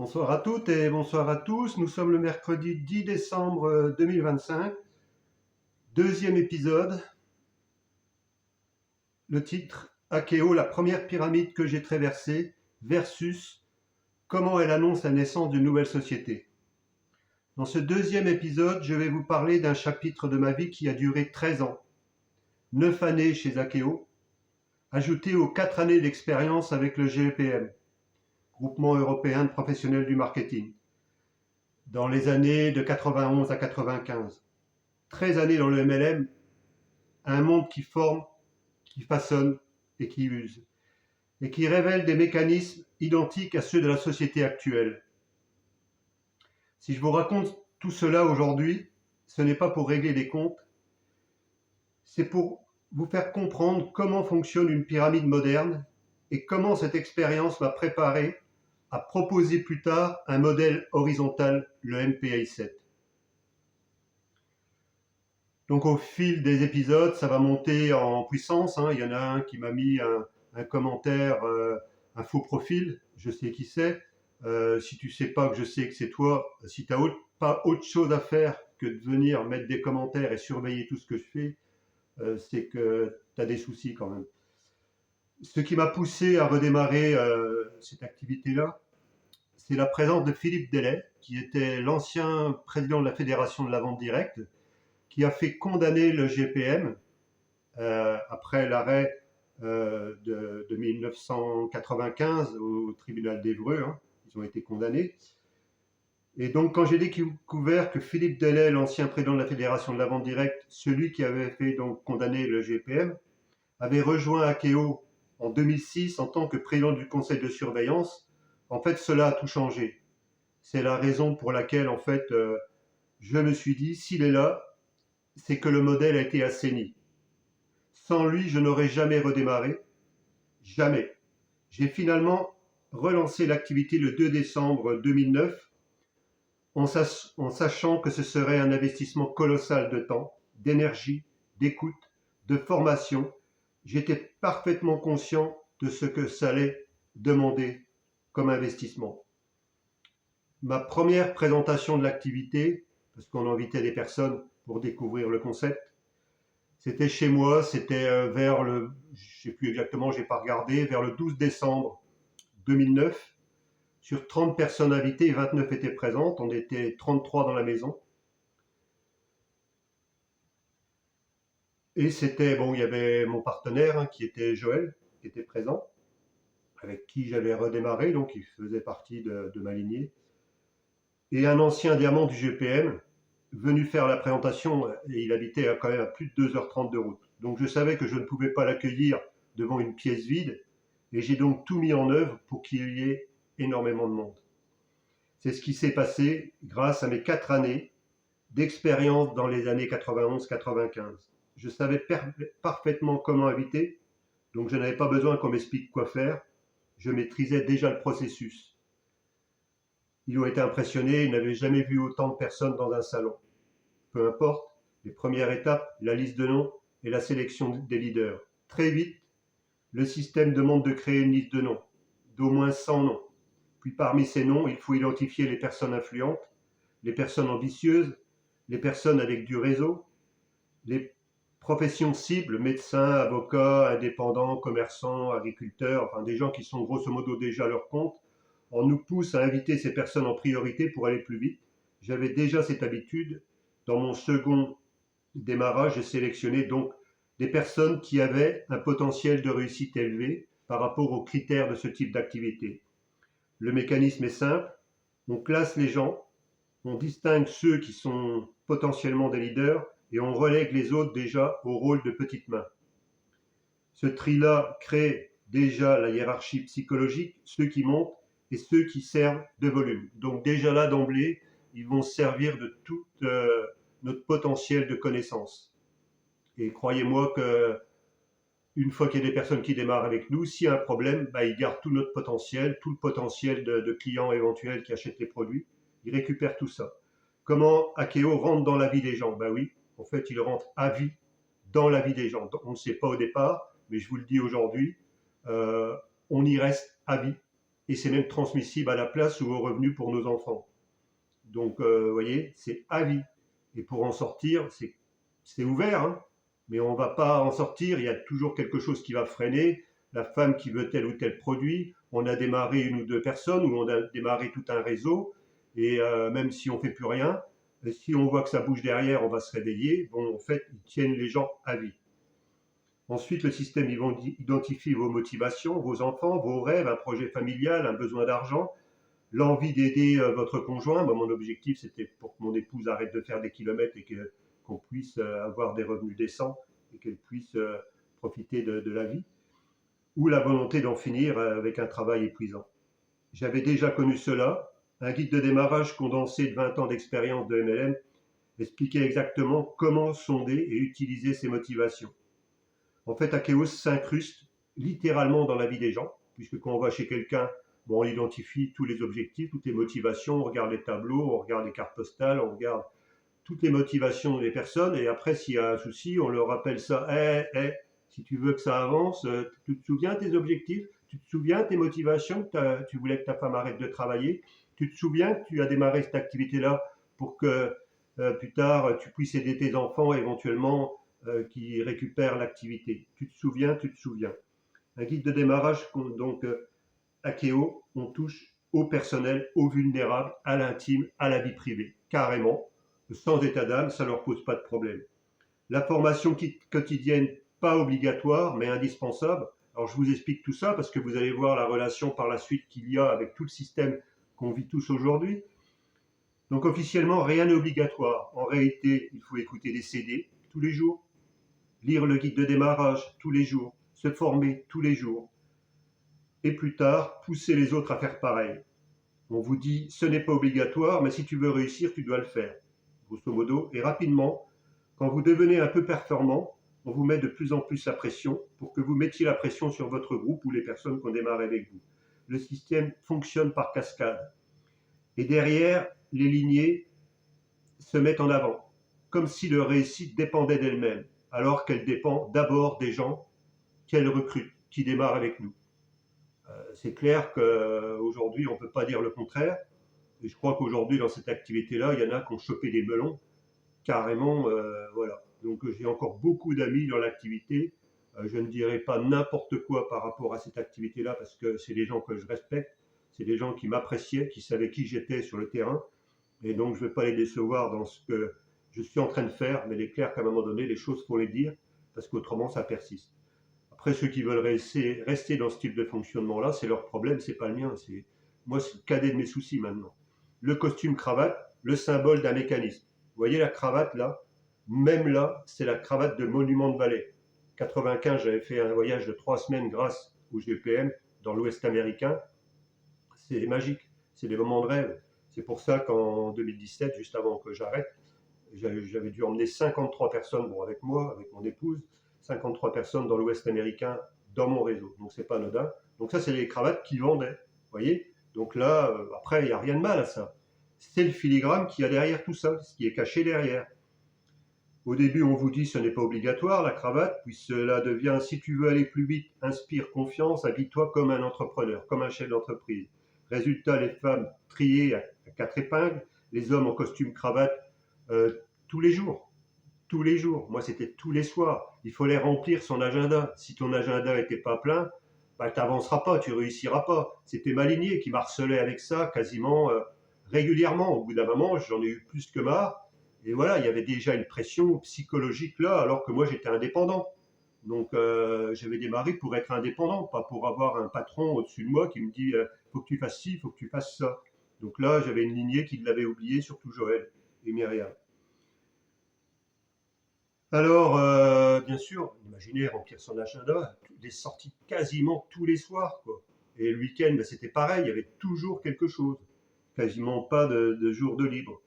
Bonsoir à toutes et bonsoir à tous. Nous sommes le mercredi 10 décembre 2025. Deuxième épisode. Le titre, Akhéo, la première pyramide que j'ai traversée versus comment elle annonce la naissance d'une nouvelle société. Dans ce deuxième épisode, je vais vous parler d'un chapitre de ma vie qui a duré 13 ans. 9 années chez Akhéo, ajouté aux 4 années d'expérience avec le GEPM, Groupement européen de professionnels du marketing, dans les années de 91 à 95. 13 années dans le MLM, un monde qui forme, qui façonne et qui use, et qui révèle des mécanismes identiques à ceux de la société actuelle. Si je vous raconte tout cela aujourd'hui, ce n'est pas pour régler des comptes, c'est pour vous faire comprendre comment fonctionne une pyramide moderne et comment cette expérience m'a préparé à proposer plus tard un modèle horizontal, le MPI 7. Donc au fil des épisodes, ça va monter en puissance. Il y en a un qui m'a mis un commentaire, un faux profil, je sais qui c'est. Si tu sais pas que je sais que c'est toi, si tu n'as pas autre chose à faire que de venir mettre des commentaires et surveiller tout ce que je fais, c'est que tu as des soucis quand même. Ce qui m'a poussé à redémarrer cette activité-là, c'est la présence de Philippe Delay, qui était l'ancien président de la Fédération de la vente directe, qui a fait condamner le GPM après l'arrêt de 1995 au tribunal d'Évreux. Ils ont été condamnés. Et donc, quand j'ai découvert que Philippe Delay, l'ancien président de la Fédération de la vente directe, celui qui avait fait donc condamner le GPM, avait rejoint Akhéo en 2006 en tant que président du conseil de surveillance, en fait, cela a tout changé. C'est la raison pour laquelle, en fait, je me suis dit, s'il est là, c'est que le modèle a été assaini. Sans lui, je n'aurais jamais redémarré. Jamais. J'ai finalement relancé l'activité le 2 décembre 2009 en sachant que ce serait un investissement colossal de temps, d'énergie, d'écoute, de formation. J'étais parfaitement conscient de ce que ça allait demander comme investissement. Ma première présentation de l'activité, parce qu'on invitait des personnes pour découvrir le concept, c'était chez moi, c'était vers le, je ne sais plus exactement, j'ai pas regardé, vers le 12 décembre 2009. Sur 30 personnes invitées, 29 étaient présentes, on était 33 dans la maison. Et c'était, bon, il y avait mon partenaire qui était Joël, qui était présent, avec qui j'avais redémarré, donc il faisait partie de ma lignée. Et un ancien diamant du GPM, venu faire la présentation, et il habitait quand même à plus de 2h30 de route. Donc je savais que je ne pouvais pas l'accueillir devant une pièce vide, et j'ai donc tout mis en œuvre pour qu'il y ait énormément de monde. C'est ce qui s'est passé grâce à mes 4 années d'expérience dans les années 91-95. Je savais parfaitement comment inviter, donc je n'avais pas besoin qu'on m'explique quoi faire, je maîtrisais déjà le processus. Ils ont été impressionnés, ils n'avaient jamais vu autant de personnes dans un salon. Peu importe, les premières étapes, la liste de noms et la sélection des leaders. Très vite, le système demande de créer une liste de noms, d'au moins 100 noms. Puis parmi ces noms, il faut identifier les personnes influentes, les personnes ambitieuses, les personnes avec du réseau, les professions cibles, médecins, avocats, indépendants, commerçants, agriculteurs, enfin des gens qui sont grosso modo déjà à leur compte. On nous pousse à inviter ces personnes en priorité pour aller plus vite. J'avais déjà cette habitude. Dans mon second démarrage, j'ai sélectionné donc des personnes qui avaient un potentiel de réussite élevé par rapport aux critères de ce type d'activité. Le mécanisme est simple, on classe les gens, on distingue ceux qui sont potentiellement des leaders et on relègue les autres déjà au rôle de petites mains. Ce tri-là crée déjà la hiérarchie psychologique, ceux qui montent et ceux qui servent de volume. Donc déjà là d'emblée, ils vont se servir de tout notre potentiel de connaissances. Et croyez-moi que une fois qu'il y a des personnes qui démarrent avec nous, s'il y a un problème, ils gardent tout notre potentiel, tout le potentiel de clients éventuels qui achètent les produits. Ils récupèrent tout ça. Comment Akhéo rentre dans la vie des gens? Oui, en fait, il rentre à vie dans la vie des gens. On ne sait pas au départ, mais je vous le dis aujourd'hui, on y reste à vie et c'est même transmissible à la place ou aux revenus pour nos enfants. Donc, vous voyez, c'est à vie. Et pour en sortir, c'est ouvert, hein, mais on ne va pas en sortir. Il y a toujours quelque chose qui va freiner. La femme qui veut tel ou tel produit, on a démarré une ou deux personnes ou on a démarré tout un réseau. Et même si on ne fait plus rien, si on voit que ça bouge derrière, on va se réveiller. Bon, en fait, ils tiennent les gens à vie. Ensuite, le système identifie vos motivations, vos enfants, vos rêves, un projet familial, un besoin d'argent, l'envie d'aider votre conjoint. Moi, mon objectif, c'était pour que mon épouse arrête de faire des kilomètres et qu'on puisse avoir des revenus décents et qu'elle puisse profiter de la vie. Ou la volonté d'en finir avec un travail épuisant. J'avais déjà connu cela. Un guide de démarrage condensé de 20 ans d'expérience de MLM expliquait exactement comment sonder et utiliser ces motivations. En fait, Akeos s'incruste littéralement dans la vie des gens, puisque quand on va chez quelqu'un, bon, on identifie tous les objectifs, toutes les motivations, on regarde les tableaux, on regarde les cartes postales, on regarde toutes les motivations des personnes, et après, s'il y a un souci, on leur rappelle ça. Si tu veux que ça avance, tu te souviens tes objectifs, tu te souviens tes motivations, tu voulais que ta femme arrête de travailler, tu te souviens que tu as démarré cette activité-là pour que plus tard tu puisses aider tes enfants éventuellement qui récupèrent l'activité. Tu te souviens, tu te souviens. Un guide de démarrage, donc Akeo, on touche au personnel, aux vulnérables, à l'intime, à la vie privée, carrément. Sans état d'âme, ça ne leur pose pas de problème. La formation quotidienne, pas obligatoire, mais indispensable. Alors je vous explique tout ça parce que vous allez voir la relation par la suite qu'il y a avec tout le système qu'on vit tous aujourd'hui. Donc officiellement, rien n'est obligatoire. En réalité, il faut écouter des CD tous les jours, lire le guide de démarrage tous les jours, se former tous les jours, et plus tard, pousser les autres à faire pareil. On vous dit, ce n'est pas obligatoire, mais si tu veux réussir, tu dois le faire, grosso modo. Et rapidement, quand vous devenez un peu performant, on vous met de plus en plus la pression pour que vous mettiez la pression sur votre groupe ou les personnes qui ont démarré avec vous. Le système fonctionne par cascade. Et derrière, les lignées se mettent en avant, comme si leur réussite dépendait d'elles-mêmes, alors qu'elle dépend d'abord des gens qu'elles recrutent, qui démarrent avec nous. C'est clair qu'aujourd'hui, on ne peut pas dire le contraire. Et je crois qu'aujourd'hui, dans cette activité-là, il y en a qui ont chopé des melons, carrément, voilà. Donc j'ai encore beaucoup d'amis dans l'activité. Je ne dirai pas n'importe quoi par rapport à cette activité-là, parce que c'est des gens que je respecte, c'est des gens qui m'appréciaient, qui savaient qui j'étais sur le terrain. Et donc je ne vais pas les décevoir dans ce que je suis en train de faire, mais il est clair qu'à un moment donné, les choses, il faut les dire, parce qu'autrement, ça persiste. Après, ceux qui veulent rester dans ce type de fonctionnement-là, c'est leur problème, c'est pas le mien. Moi, c'est le cadet de mes soucis maintenant. Le costume cravate, le symbole d'un mécanisme. Vous voyez la cravate là? Même là, c'est la cravate de Monument de Vallée. 95, j'avais fait un voyage de 3 semaines grâce au GPM dans l'Ouest américain. C'est magique, c'est des moments de rêve. C'est pour ça qu'en 2017, juste avant que j'arrête, j'avais dû emmener 53 personnes, bon, avec moi, avec mon épouse, 53 personnes dans l'Ouest américain dans mon réseau. Donc c'est pas anodin. Donc ça, c'est les cravates qui vendaient. Vous voyez? Donc là, après, il n'y a rien de mal à ça. C'est le filigrane qui a derrière tout ça, ce qui est caché derrière. Au début, on vous dit ce n'est pas obligatoire, la cravate, puis cela devient si tu veux aller plus vite, inspire confiance, habille-toi comme un entrepreneur, comme un chef d'entreprise. Résultat, les femmes triées à 4 épingles, les hommes en costume cravate tous les jours. Tous les jours. Moi, c'était tous les soirs. Il fallait remplir son agenda. Si ton agenda n'était pas plein, bah, tu n'avanceras pas, tu réussiras pas. C'était ma lignée qui m'harcelait avec ça quasiment régulièrement. Au bout d'un moment, j'en ai eu plus que marre. Et voilà, il y avait déjà une pression psychologique là, alors que moi, j'étais indépendant. Donc, j'avais démarré pour être indépendant, pas pour avoir un patron au-dessus de moi qui me dit faut que tu fasses ci, faut que tu fasses ça. Donc là, j'avais une lignée qui l'avait oublié, surtout Joël et Myriam. Alors, bien sûr, imaginez remplir son agenda, des sorties quasiment tous les soirs, quoi. Et le week-end, ben, c'était pareil, il y avait toujours quelque chose. Quasiment pas de jour de libre.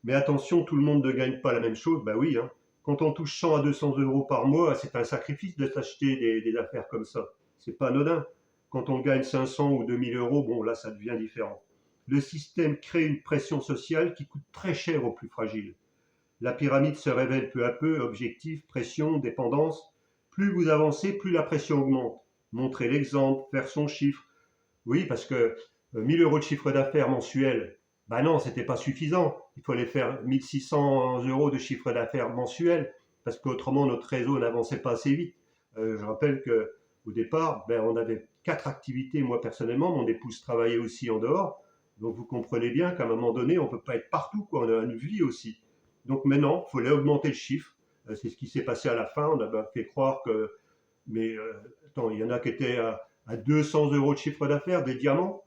Mais attention, tout le monde ne gagne pas la même chose, bah oui, hein. Quand on touche 100 à 200 euros par mois, c'est un sacrifice de s'acheter des affaires comme ça. C'est pas anodin. Quand on gagne 500 ou 2000 euros, bon, là, ça devient différent. Le système crée une pression sociale qui coûte très cher aux plus fragiles. La pyramide se révèle peu à peu, objectif, pression, dépendance. Plus vous avancez, plus la pression augmente. Montrer l'exemple, faire son chiffre, Oui, parce que 1000 euros de chiffre d'affaires mensuel, bah non, c'était pas suffisant. Il fallait faire 1600 euros de chiffre d'affaires mensuel, parce qu'autrement notre réseau n'avançait pas assez vite. Je rappelle que au départ, ben, on avait 4 activités. Moi personnellement, mon épouse travaillait aussi en dehors. Donc vous comprenez bien qu'à un moment donné, on peut pas être partout, quoi. On a une vie aussi. Donc maintenant, il fallait augmenter le chiffre. C'est ce qui s'est passé à la fin. On a fait croire que, mais attends, il y en a qui étaient à 200 euros de chiffre d'affaires, des diamants,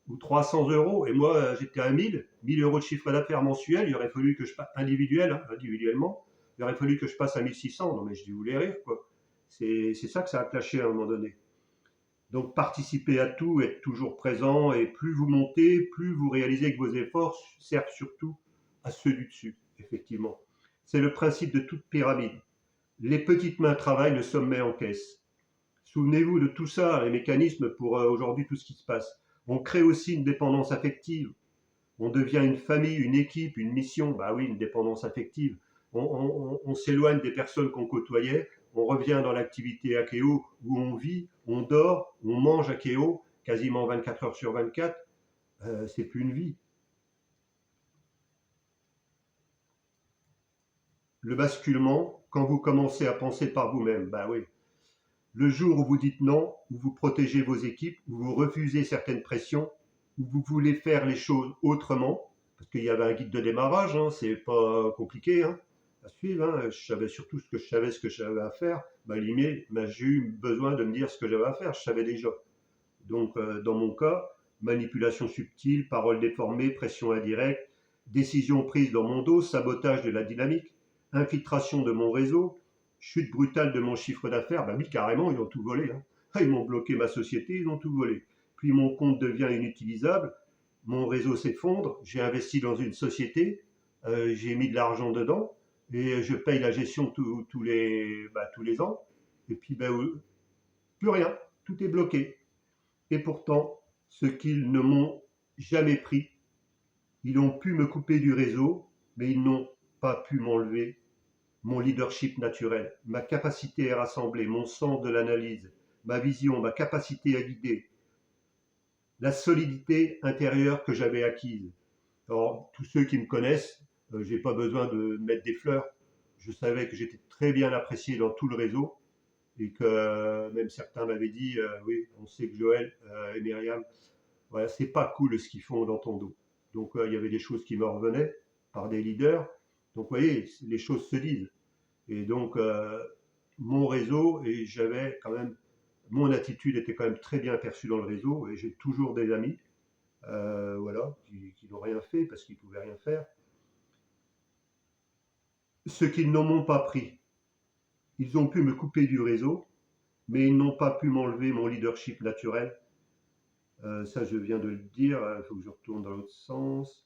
ou 300 euros, et moi j'étais à 1000 euros de chiffre d'affaires mensuel. Il aurait fallu que je passe individuellement, il aurait fallu que je passe à 1600. Non mais je voulais rire, quoi. C'est ça que ça a clashé à un moment donné. Donc participer à tout, être toujours présent, et plus vous montez, plus vous réalisez que vos efforts servent surtout à ceux du dessus, effectivement. C'est le principe de toute pyramide. Les petites mains travaillent, le sommet encaisse. Souvenez-vous de tout ça, les mécanismes pour aujourd'hui, tout ce qui se passe. On crée aussi une dépendance affective. On devient une famille, une équipe, une mission. Bah oui, une dépendance affective. On s'éloigne des personnes qu'on côtoyait. On revient dans l'activité Akeo où on vit, on dort, on mange Akeo quasiment 24 heures sur 24. C'est plus une vie. Le basculement, quand vous commencez à penser par vous-même, bah oui. Le jour où vous dites non, où vous protégez vos équipes, où vous refusez certaines pressions, où vous voulez faire les choses autrement, parce qu'il y avait un guide de démarrage, hein, c'est pas compliqué hein, à suivre. Hein. Je savais surtout ce que j'avais à faire. J'ai eu besoin de me dire ce que j'avais à faire, je savais déjà. Donc, dans mon cas, manipulation subtile, paroles déformées, pression indirecte, décision prise dans mon dos, sabotage de la dynamique, infiltration de mon réseau, chute brutale de mon chiffre d'affaires. Bah oui, carrément, ils ont tout volé. Hein. Ils m'ont bloqué ma société, ils ont tout volé. Puis mon compte devient inutilisable, mon réseau s'effondre, j'ai investi dans une société, j'ai mis de l'argent dedans et je paye la gestion tous les ans. Et puis, plus rien, tout est bloqué. Et pourtant, ce qu'ils ne m'ont jamais pris, ils ont pu me couper du réseau, mais ils n'ont pas pu m'enlever mon leadership naturel, ma capacité à rassembler, mon sens de l'analyse, ma vision, ma capacité à guider, la solidité intérieure que j'avais acquise. Alors, tous ceux qui me connaissent, j'ai pas besoin de mettre des fleurs. Je savais que j'étais très bien apprécié dans tout le réseau et que même certains m'avaient dit oui, on sait que Joël et Myriam, voilà, c'est pas cool ce qu'ils font dans ton dos. Donc il y avait des choses qui me revenaient par des leaders. Donc vous voyez, les choses se disent. Et donc mon réseau, et j'avais quand même, mon attitude était quand même très bien perçue dans le réseau, et j'ai toujours des amis, voilà, qui n'ont rien fait parce qu'ils pouvaient rien faire. Ceux qui ne m'ont pas pris, ils ont pu me couper du réseau, mais ils n'ont pas pu m'enlever mon leadership naturel. Ça, je viens de le dire, il faut que je retourne dans l'autre sens.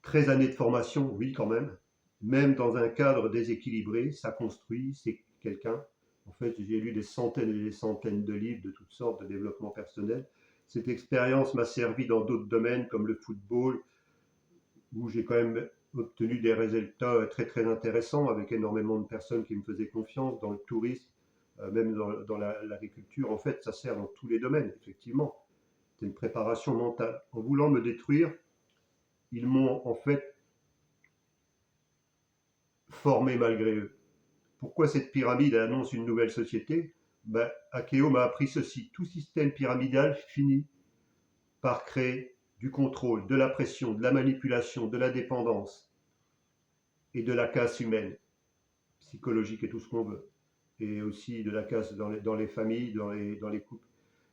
Treize années de formation, oui, quand même. Même dans un cadre déséquilibré, ça construit, c'est quelqu'un. En fait, j'ai lu des centaines et des centaines de livres de toutes sortes de développement personnel. Cette expérience m'a servi dans d'autres domaines comme le football, où j'ai quand même obtenu des résultats très très intéressants avec énormément de personnes qui me faisaient confiance, dans le tourisme, même dans l'agriculture. En fait, ça sert dans tous les domaines, effectivement. C'est une préparation mentale. En voulant me détruire, ils m'ont en fait formé malgré eux. Pourquoi cette pyramide annonce une nouvelle société? Akeo m'a appris ceci. Tout système pyramidal finit par créer du contrôle, de la pression, de la manipulation, de la dépendance et de la casse humaine, psychologique et tout ce qu'on veut. Et aussi de la casse dans les familles, dans les couples.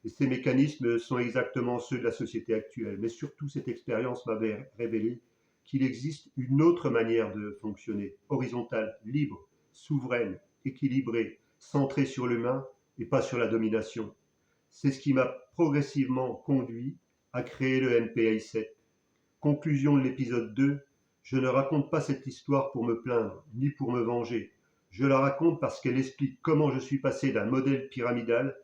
Et ces mécanismes sont exactement ceux de la société actuelle. Mais surtout, cette expérience m'avait révélé qu'il existe une autre manière de fonctionner, horizontale, libre, souveraine, équilibrée, centrée sur l'humain et pas sur la domination. C'est ce qui m'a progressivement conduit à créer le MPI 7. Conclusion de l'épisode 2. Je ne raconte pas cette histoire pour me plaindre, ni pour me venger. Je la raconte parce qu'elle explique comment je suis passé d'un modèle pyramidal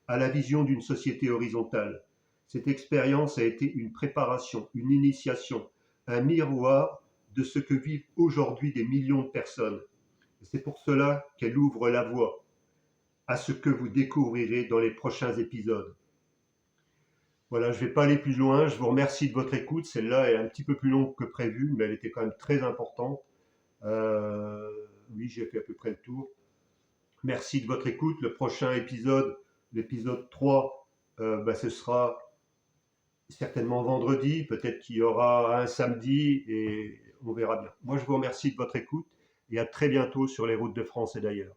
à la vision d'une société horizontale. Cette expérience a été une préparation, une initiation, un miroir de ce que vivent aujourd'hui des millions de personnes. C'est pour cela qu'elle ouvre la voie à ce que vous découvrirez dans les prochains épisodes. Voilà, je ne vais pas aller plus loin. Je vous remercie de votre écoute. Celle-là est un petit peu plus longue que prévu, mais elle était quand même très importante. Oui, j'ai fait à peu près le tour. Merci de votre écoute. Le prochain épisode, l'épisode 3, ce sera certainement vendredi. Peut-être qu'il y aura un samedi et on verra bien. Moi, je vous remercie de votre écoute et à très bientôt sur les routes de France et d'ailleurs.